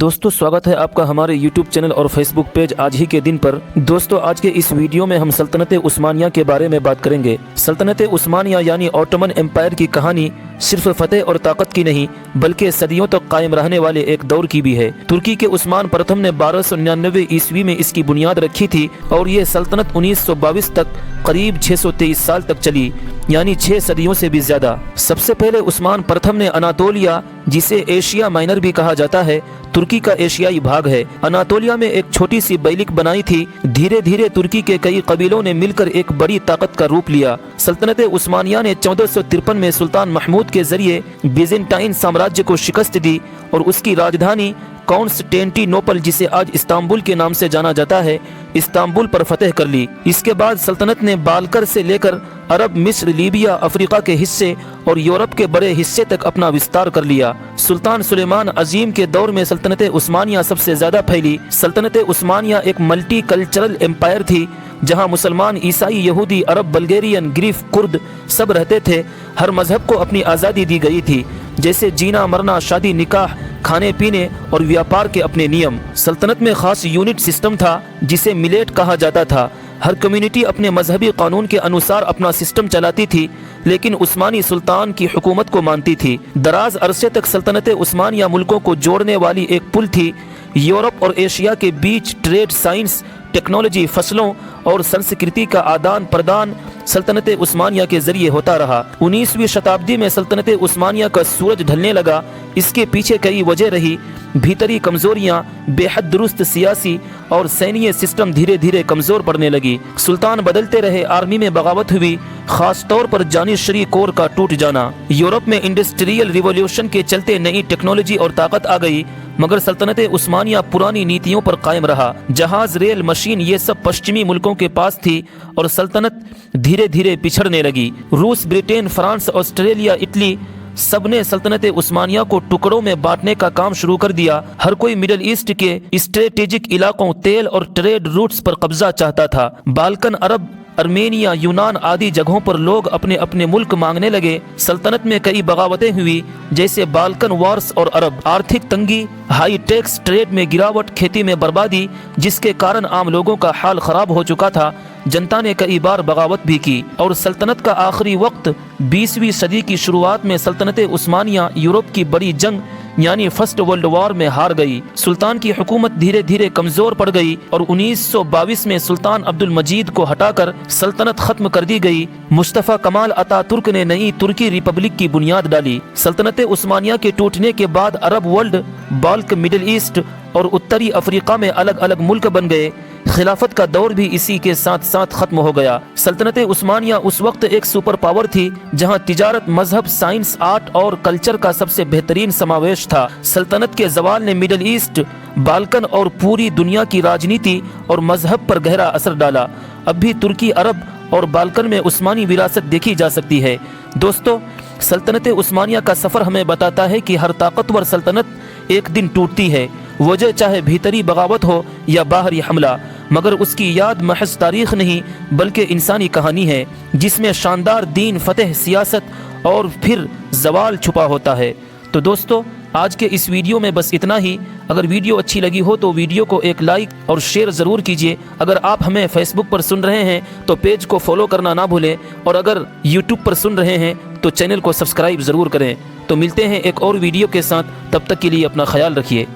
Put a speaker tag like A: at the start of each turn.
A: दोस्तों स्वागत है आपका हमारे YouTube चैनल और Facebook पेज आज ही के दिन पर। दोस्तों आज के इस वीडियो में हम सल्तनत उस्मानिया के बारे में बात करेंगे। सल्तनत उस्मानिया यानी ऑटोमन एम्पायर की कहानी सिर्फ फतेह और ताकत की नहीं बल्कि सदियों तक कायम रहने वाले एक दौर की भी है। तुर्की के उस्मान प्रथम ने 1299 ईस्वी में इसकी बुनियाद रखी थी और ये सल्तनत 1922 तक करीब 623 साल तक चली, यानी 6 सदियों से भी ज्यादा। सबसे पहले उस्मान प्रथम ने अनातोलिया, जिसे एशिया माइनर भी कहा जाता है, तुर्की का एशियाई भाग है, अनातोलिया में एक छोटी सी बैलिक बनाई थी। धीरे धीरे तुर्की के कई कबीलों ने मिलकर एक बड़ी ताकत का रूप लिया। सल्तनत उस्मानिया ने 1453 में सुल्तान महमूद के जरिए बीजेंटाइन साम्राज्य को शिकस्त दी और उसकी राजधानी कॉन्स्टेंटिनोपल, जिसे आज इस्तांबुल के नाम से जाना जाता है, इस्तांबुल पर फतेह कर ली। इसके बाद सल्तनत ने बालकर से लेकर अरब, मिस्र, लीबिया, अफ्रीका के हिस्से और यूरोप के बड़े हिस्से तक अपना विस्तार कर लिया। सुल्तान सुलेमान अजीम के दौर में सल्तनत उस्मानिया सबसे ज्यादा फैली। सल्तनत उस्मानिया एक मल्टी कल्चरल एम्पायर थी जहां मुसलमान, ईसाई, यहूदी, अरब, बल्गेरियन, ग्रीक, कुर्द सब रहते थे। हर मजहब को अपनी आज़ादी दी गई थी, जैसे जीना, मरना, शादी, निकाह, खाने पीने और व्यापार के अपने नियम। सल्तनत में खास यूनिट सिस्टम था जिसे मिलेट कहा जाता था। हर कम्युनिटी अपने मजहबी कानून के अनुसार अपना सिस्टम चलाती थी, लेकिन उस्मानी सुल्तान की हुकूमत को मानती थी। दराज अरसे तक सल्तनत उस्मानिया मुल्कों को जोड़ने वाली एक पुल थी। यूरोप और एशिया के बीच ट्रेड, साइंस, टेक्नोलॉजी, फसलों और संस्कृति का आदान प्रदान सल्तनत उस्मानिया के जरिए होता रहा। 19वीं शताब्दी में सल्तनत उस्मानिया का सूरज ढलने लगा। इसके पीछे कई वजह रही। भीतरी कमजोरियां, बेहद दुरुस्त सियासी और सैन्य सिस्टम धीरे धीरे कमजोर पड़ने लगी। सुल्तान बदलते रहे, आर्मी में बगावत हुई, खास तौर पर जानिशरी कोर का टूट जाना। यूरोप में इंडस्ट्रियल रिवॉल्यूशन के चलते नई टेक्नोलॉजी और ताकत आ गई, मगर सल्तनत उस्मानिया पुरानी नीतियों पर कायम रहा। जहाज, रेल, मशीन ये सब पश्चिमी मुल्कों के पास थी और सल्तनत धीरे धीरे पिछड़ने लगी। रूस, ब्रिटेन, फ्रांस, ऑस्ट्रेलिया, इटली सबने सल्तनत उस्मानिया को टुकड़ों में बांटने का काम शुरू कर दिया। हर कोई मिडिल ईस्ट के स्ट्रेटेजिक इलाकों, तेल और ट्रेड रूट्स पर कब्जा चाहता था। बाल्कन, अरब, अर्मेनिया, यूनान आदि जगहों पर लोग अपने अपने मुल्क मांगने लगे। सल्तनत में कई बगावतें हुई, जैसे बाल्कन वॉर्स और अरब। आर्थिक तंगी, हाई टैक्स, ट्रेड में गिरावट, खेती में बर्बादी, जिसके कारण आम लोगों का हाल खराब हो चुका था। जनता ने कई बार बगावत भी की और सल्तनत का आखिरी वक्त 20वीं सदी की शुरुआत में सल्तनत उस्मानिया यूरोप की बड़ी जंग यानी फर्स्ट वर्ल्ड वॉर में हार गई। सुल्तान की हुकूमत धीरे धीरे कमजोर पड़ गई और 1922 में सुल्तान अब्दुल मजीद को हटाकर सल्तनत खत्म कर दी गई। मुस्तफा कमाल अतातुर्क ने नई तुर्की रिपब्लिक की बुनियाद डाली। सल्तनत उस्मानिया के टूटने के बाद Arab world, bulk, middle east और उत्तरी अफ्रीका में अलग अलग मुल्क बन गए। खिलाफत का दौर भी इसी के साथ साथ खत्म हो गया। सल्तनत उस्मानिया उस वक्त एक सुपर पावर थी जहां तिजारत, मजहब, साइंस, आर्ट और कल्चर का सबसे बेहतरीन समावेश था। सल्तनत के जवाल ने मिडिल ईस्ट, बाल्कन और पूरी दुनिया की राजनीति और मजहब पर गहरा असर डाला। अब भी तुर्की, अरब और बाल्कन में उस्मानी विरासत देखी जा सकती है। दोस्तों, सल्तनत उस्मानिया का सफर हमें बताता है कि हर ताकतवर सल्तनत एक दिन टूटती है, वजह चाहे भीतरी बगावत हो या बाहरी हमला, मगर उसकी याद महज तारीख नहीं बल्कि इंसानी कहानी है जिसमें शानदार दीन, फतेह, सियासत और फिर जवाल छुपा होता है। तो दोस्तों आज के इस वीडियो में बस इतना ही। अगर वीडियो अच्छी लगी हो तो वीडियो को एक लाइक और शेयर ज़रूर कीजिए। अगर आप हमें फेसबुक पर सुन रहे हैं तो पेज को फॉलो करना ना भूलें और अगर यूट्यूब पर सुन रहे हैं तो चैनल को सब्सक्राइब ज़रूर करें। तो मिलते हैं एक और वीडियो के साथ, तब तक के लिए अपना ख्याल रखिए।